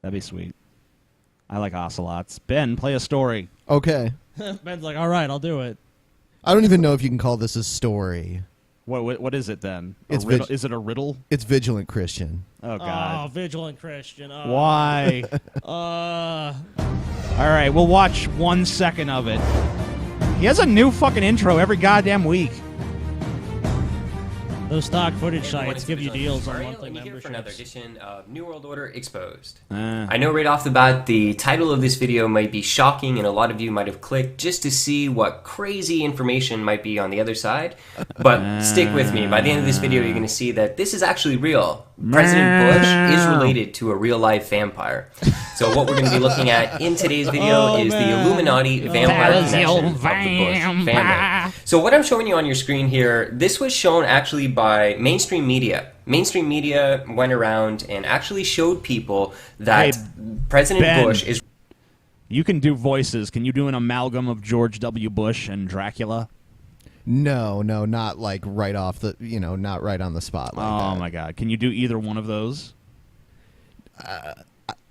That'd be sweet. I like ocelots. Ben, play a story. Okay. Ben's like, all right, I'll do it. I don't even know if you can call this a story. What is it then? Is it a riddle? It's Vigilant Christian. Oh, God. Oh, Vigilant Christian. Oh. Why? All right, we'll watch 1 second of it. He has a new fucking intro every goddamn week. Those stock footage sites give you deals on monthly memberships. For another edition of New World Order Exposed. I I know right off the bat the title of this video might be shocking and a lot of you might have clicked just to see what crazy information might be on the other side. But stick with me. By the end of this video you're going to see that this is actually real. President Bush is related to a real life vampire. So what we're going to be looking at in today's video is the Illuminati vampire connection of the Bush family. So what I'm showing you on your screen here, this was shown actually by mainstream media. Mainstream media went around and actually showed people that President Bush is... You can do voices. Can you do an amalgam of George W. Bush and Dracula? No, not like right off the, not right on the spot like that. Oh, my God. Can you do either one of those?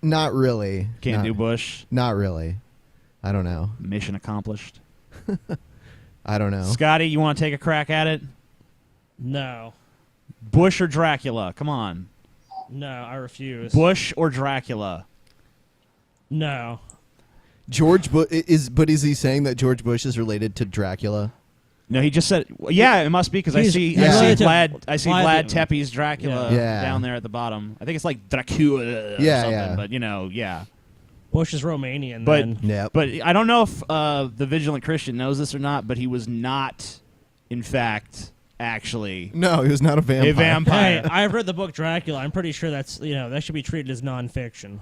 Not really. Can't do Bush? Not really. I don't know. Mission accomplished. I don't know. Scotty, you want to take a crack at it? No. Bush or Dracula? Come on. No, I refuse. Bush or Dracula? No. George Bush is he saying that George Bush is related to Dracula? No, he just said, yeah, it must be because I see Vlad Tepes Dracula down there at the bottom. I think it's like Dracula or something, but yeah. Bush is Romanian, but I don't know if the Vigilant Christian knows this or not, but he was not, in fact, actually. No, he was not a vampire. Hey, I've read the book Dracula. I'm pretty sure that's that should be treated as nonfiction.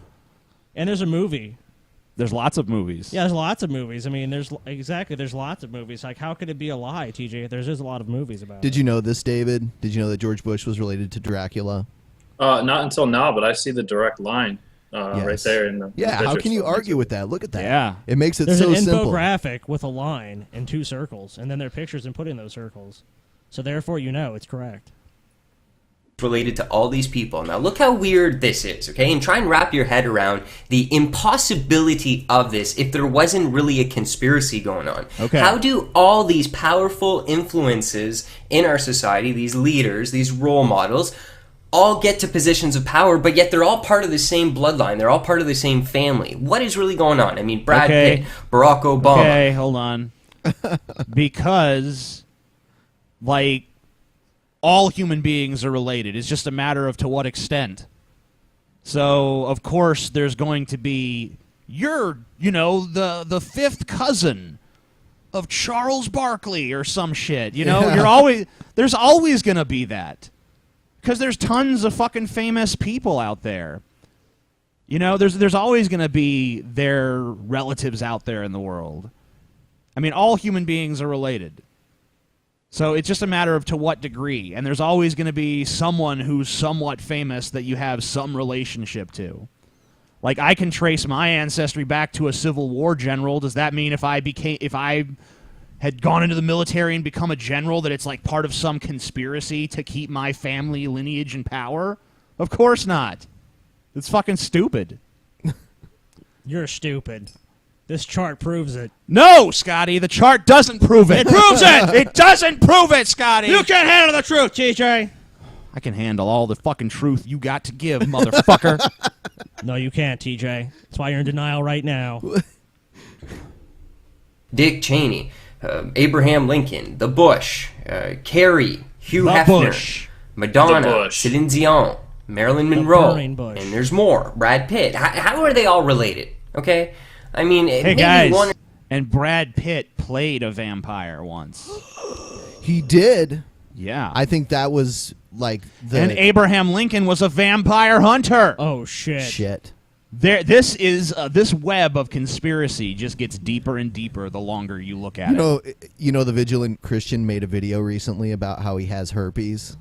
And there's a movie. There's lots of movies. Yeah, there's lots of movies. I mean, there's lots of movies. Like, how could it be a lie, TJ? There's a lot of movies about it. Did you know this, David? Did you know that George Bush was related to Dracula? Not until now, but I see the direct line right there in the how can you argue with that? Look at that. Yeah. It makes it There's so an simple. infographic with a line and 2 circles, and then there are pictures and put in those circles. So therefore, it's correct. Related to all these people. Now look how weird this is, okay? And try and wrap your head around the impossibility of this if there wasn't really a conspiracy going on. Okay. How do all these powerful influences in our society, these leaders, these role models, all get to positions of power, but yet they're all part of the same bloodline. They're all part of the same family. What is really going on? I mean, Brad Pitt, Barack Obama. Okay, hold on. Because, all human beings are related. It's just a matter of to what extent. So, of course, there's going to be, the 5th cousin of Charles Barkley or some shit. There's always going to be that. Because there's tons of fucking famous people out there. There's always going to be their relatives out there in the world. I mean, all human beings are related. So it's just a matter of to what degree. And there's always going to be someone who's somewhat famous that you have some relationship to. Like, I can trace my ancestry back to a Civil War general. Does that mean if I had gone into the military and become a general that it's like part of some conspiracy to keep my family lineage in power? Of course not. It's fucking stupid. You're stupid. This chart proves it. No, Scotty, the chart doesn't prove it. It proves it! It doesn't prove it, Scotty! You can't handle the truth, TJ! I can handle all the fucking truth you got to give, motherfucker. No, you can't, TJ. That's why you're in denial right now. Dick Cheney, Abraham Lincoln, the Bush, Kerry, Hugh Hefner, Madonna, Celine Dion, Marilyn Monroe, and there's more. Brad Pitt. How are they all related? Okay? I mean, hey guys, and Brad Pitt played a vampire once. He did. Yeah. I think that was like the... And Abraham Lincoln was a vampire hunter. Oh, shit. Shit. This web of conspiracy just gets deeper and deeper the longer you look at it. The Vigilant Christian made a video recently about how he has herpes.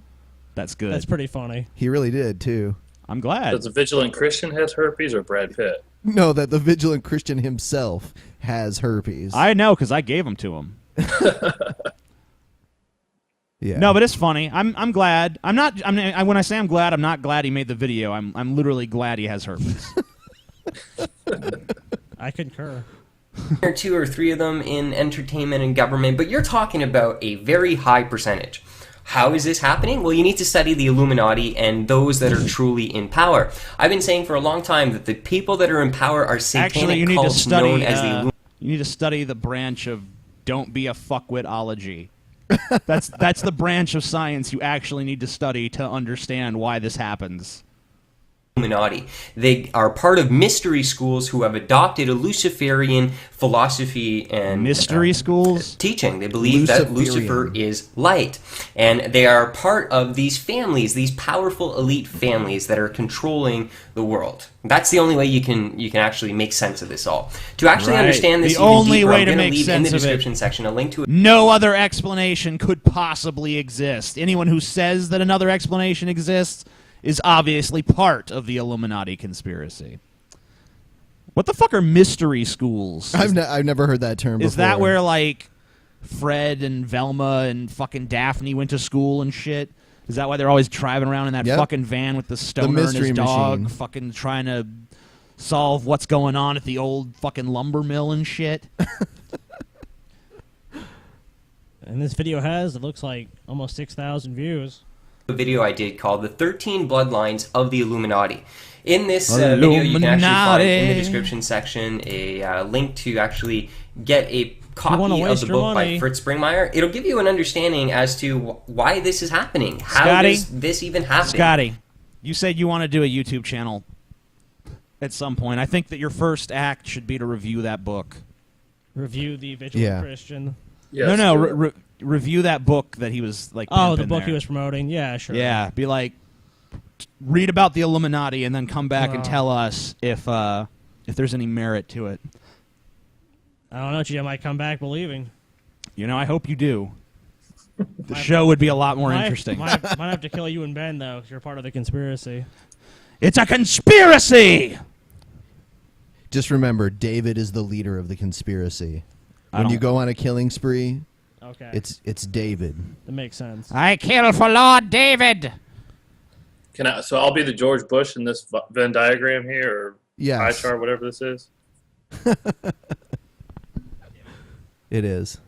That's good. That's pretty funny. He really did, too. I'm glad. Does the Vigilant Christian has herpes or Brad Pitt? No, that the Vigilant Christian himself has herpes. I know, because I gave them to him. Yeah. No, but it's funny. I'm glad. When I say I'm glad, I'm not glad he made the video. I'm literally glad he has herpes. I concur. Or 2 or 3 of them in entertainment and government, but you're talking about a very high percentage. How is this happening? Well, you need to study the Illuminati and those that are truly in power. I've been saying for a long time that the people that are in power are satanic Actually, you need to cults study. known as the Illuminati. You need to study the branch of "don't be a fuckwitology." That's the branch of science you actually need to study to understand why this happens. Illuminati. They are part of mystery schools who have adopted a Luciferian philosophy and Mystery schools? teaching. They believe that Lucifer is light. And they are part of these families, these powerful elite families that are controlling the world. That's the only way you can actually make sense of this all. To actually understand this The even only deeper, way I'm to going to make leave in the sense of it. description section a link to it. No other explanation could possibly exist. Anyone who says that another explanation exists is obviously part of the Illuminati conspiracy. What the fuck are mystery schools? I've never heard that term before. Is that where, like, Fred and Velma and fucking Daphne went to school and shit? Is that why they're always driving around in that fucking van with the stoner and his mystery dog, machine. fucking trying to solve what's going on at the old fucking lumber mill and shit? And this video has, it looks like, almost 6,000 views. A video I did called The 13 Bloodlines of the Illuminati. In this video, you can actually find in the description section a link to actually get a copy of the book by Fritz Springmeier. It'll give you an understanding as to why this is happening. How does this even happen? Scotty, you said you want to do a YouTube channel at some point. I think that your first act should be to review that book. Review the Vigilant Christian. Yes, No, review that book that he was like. Oh, the book there. he was promoting. Yeah, sure. Yeah, be like, read about the Illuminati and then come back and tell us if there's any merit to it. I don't know, G. I might come back believing. You know, I hope you do. The show would be a lot more interesting. Might have to kill you and Ben though, because you're part of the conspiracy. It's a conspiracy. Just remember, David is the leader of the conspiracy. When you go on a killing spree, Okay, it's David. that makes sense. I kill for Lord David. So I'll be the George Bush in this Venn diagram here, or Yes. pie chart, whatever this is. It is.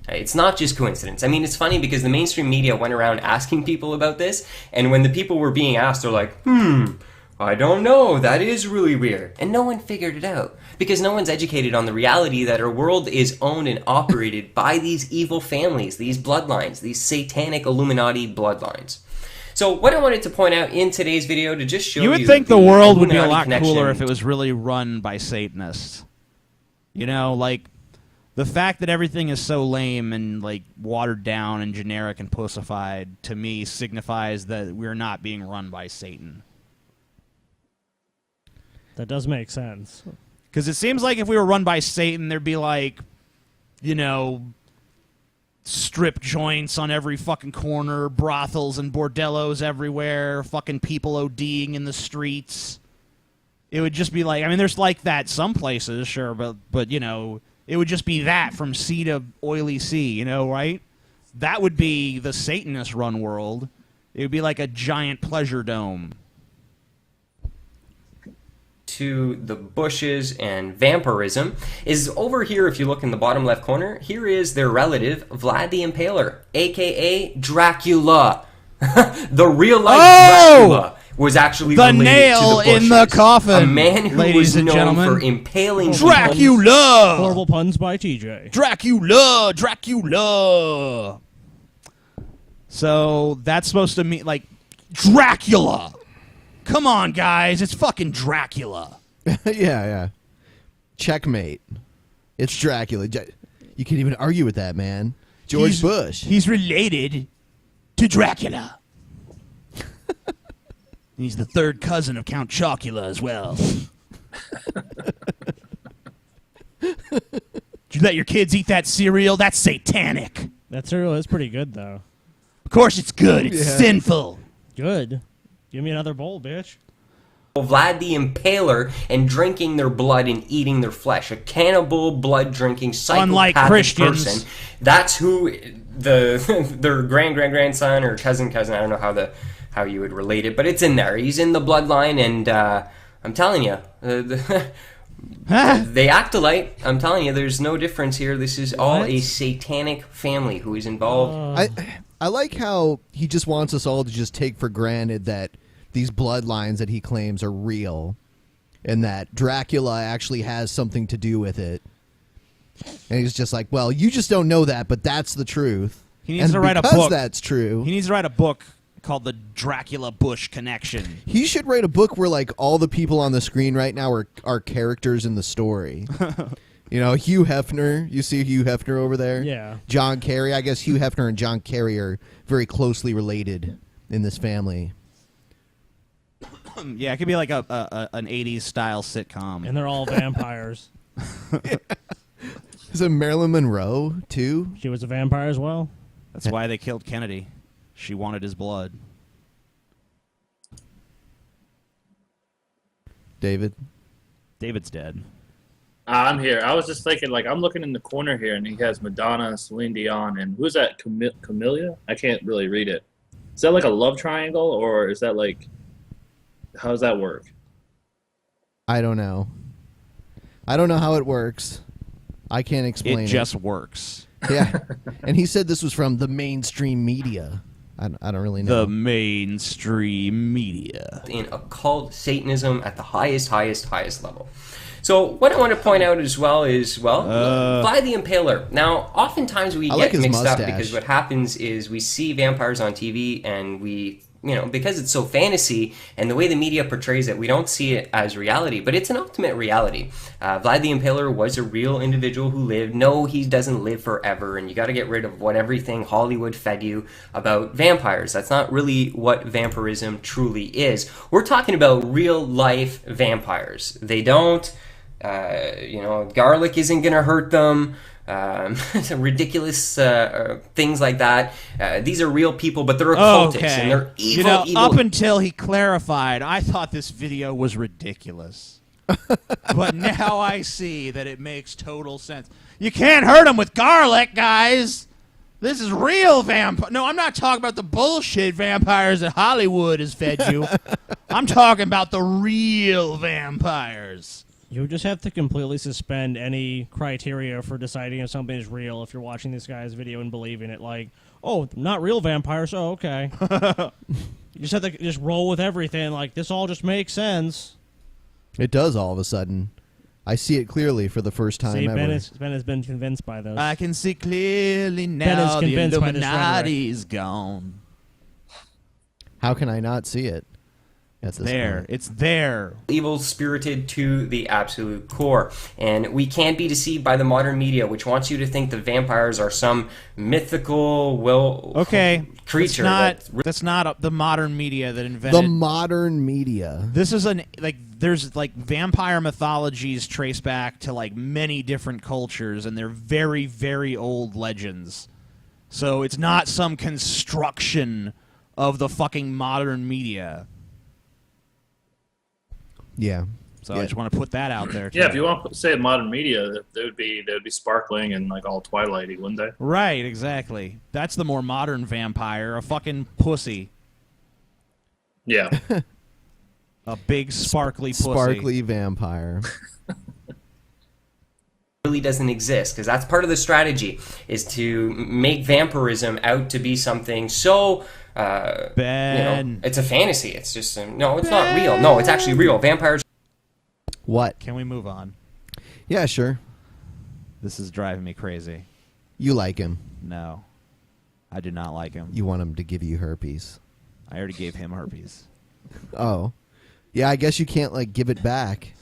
It's not just coincidence. I mean, it's funny because the mainstream media went around asking people about this, and when the people were being asked, they're like, I don't know, that is really weird. And no one figured it out, because no one's educated on the reality that our world is owned and operated by these evil families, these bloodlines, these satanic Illuminati bloodlines. So what I wanted to point out in today's video to just show you... You would think the world would be a Illuminati lot cooler if connection. it was really run by Satanists. You know, like, the fact that everything is so lame and, like, watered down and generic and pussified, to me, signifies that we're not being run by Satan. That does make sense. Because it seems like if we were run by Satan, there'd be, like, you know, strip joints on every fucking corner, brothels and bordellos everywhere, fucking people ODing in the streets. It would just be like, I mean, there's like that some places, sure, but you know, it would just be that from sea to oily sea, you know, right? That would be the Satanist run world. It would be like a giant pleasure dome. To the Bushes and vampirism is over here. If you look in the bottom left corner, here is their relative Vlad the Impaler, aka Dracula. The real life Dracula was actually the related nail to the in the Bushes. coffin, a man who ladies was and known gentlemen. for impaling Dracula. Horrible puns by TJ. Dracula. So that's supposed to mean like Dracula. Come on, guys, it's fucking Dracula. Yeah. Checkmate. It's Dracula. You can't even argue with that, man. George Bush. He's related to Dracula. He's the third cousin of Count Chocula as well. Did you let your kids eat that cereal? That's satanic. That cereal is pretty good though. Of course it's good. It's sinful. Good. Give me another bowl, bitch. Vlad the Impaler and drinking their blood and eating their flesh. A cannibal, blood-drinking, Unlike psychopathic Christians. person. That's who their grandson or cousin, I don't know how the how you would relate it, but it's in there. He's in the bloodline, and I'm telling you, they act alike. I'm telling you, there's no difference here. This is all a satanic family who is involved. I like how he just wants us all to just take for granted that these bloodlines that he claims are real, and that Dracula actually has something to do with it. And he's just like, well, you just don't know that, but that's the truth. He needs to write a book. Because that's true. He needs to write a book called The Dracula Bush Connection. He should write a book where like all the people on the screen right now are characters in the story. You know, Hugh Hefner. You see Hugh Hefner over there? Yeah. John Kerry. I guess Hugh Hefner and John Kerry are very closely related in this family. Yeah, it could be like an 80s style sitcom. And they're all vampires. Is it Marilyn Monroe, too? She was a vampire as well. That's why they killed Kennedy. She wanted his blood. David's dead. I'm here. I was just thinking, like, I'm looking in the corner here, and he has Madonna, Celine Dion, and who's that? Camellia? I can't really read it. Is that like a love triangle, or is that like, how does that work? I don't know. I don't know how it works. I can't explain it. It just works. Yeah. And he said this was from the mainstream media. I don't really know. The mainstream media. In occult Satanism at the highest level. So what I want to point out as well is, Vlad the Impaler. Now, oftentimes we get mixed up because what happens is we see vampires on TV and we, because it's so fantasy and the way the media portrays it, we don't see it as reality, but it's an ultimate reality. Vlad the Impaler was a real individual who lived. No, he doesn't live forever, and you got to get rid of everything Hollywood fed you about vampires. That's not really what vampirism truly is. We're talking about real life vampires. They don't... garlic isn't going to hurt them. Ridiculous things like that. These are real people, but they're occultists, and they're evil, evil. Up until he clarified, I thought this video was ridiculous. But now I see that it makes total sense. You can't hurt them with garlic, guys. This is real vampire. No, I'm not talking about the bullshit vampires that Hollywood has fed you. I'm talking about the real vampires. You just have to completely suspend any criteria for deciding if something is real if you're watching this guy's video and believing it. Like, oh, not real vampires, oh, okay. You just have to just roll with everything. Like, this all just makes sense. It does all of a sudden. I see it clearly for the first time ever. Ben has been convinced by those. I can see clearly now the Illuminati's gone. How can I not see it? It's there. Evil spirited to the absolute core. And we can't be deceived by the modern media, which wants you to think that vampires are some mythical creature. That's not the modern media that invented... The modern media. This is there's vampire mythologies trace back to many different cultures, and they're very, very old legends. So it's not some construction of the fucking modern media. Yeah. So I just want to put that out there. Yeah, if you want to say modern media, they would be sparkling and all Twilighty, wouldn't they? Right, exactly. That's the more modern vampire, a fucking pussy. Yeah. A big sparkly pussy. Sparkly vampire. Really doesn't exist, because that's part of the strategy, is to make vampirism out to be something so Ben. it's a fantasy. It's just no, it's not real. No, it's actually real. Vampires. What? Can we move on? Yeah, sure. This is driving me crazy. You like him. No, I do not like him. You want him to give you herpes. I already gave him herpes. Oh. Yeah, I guess you can't give it back.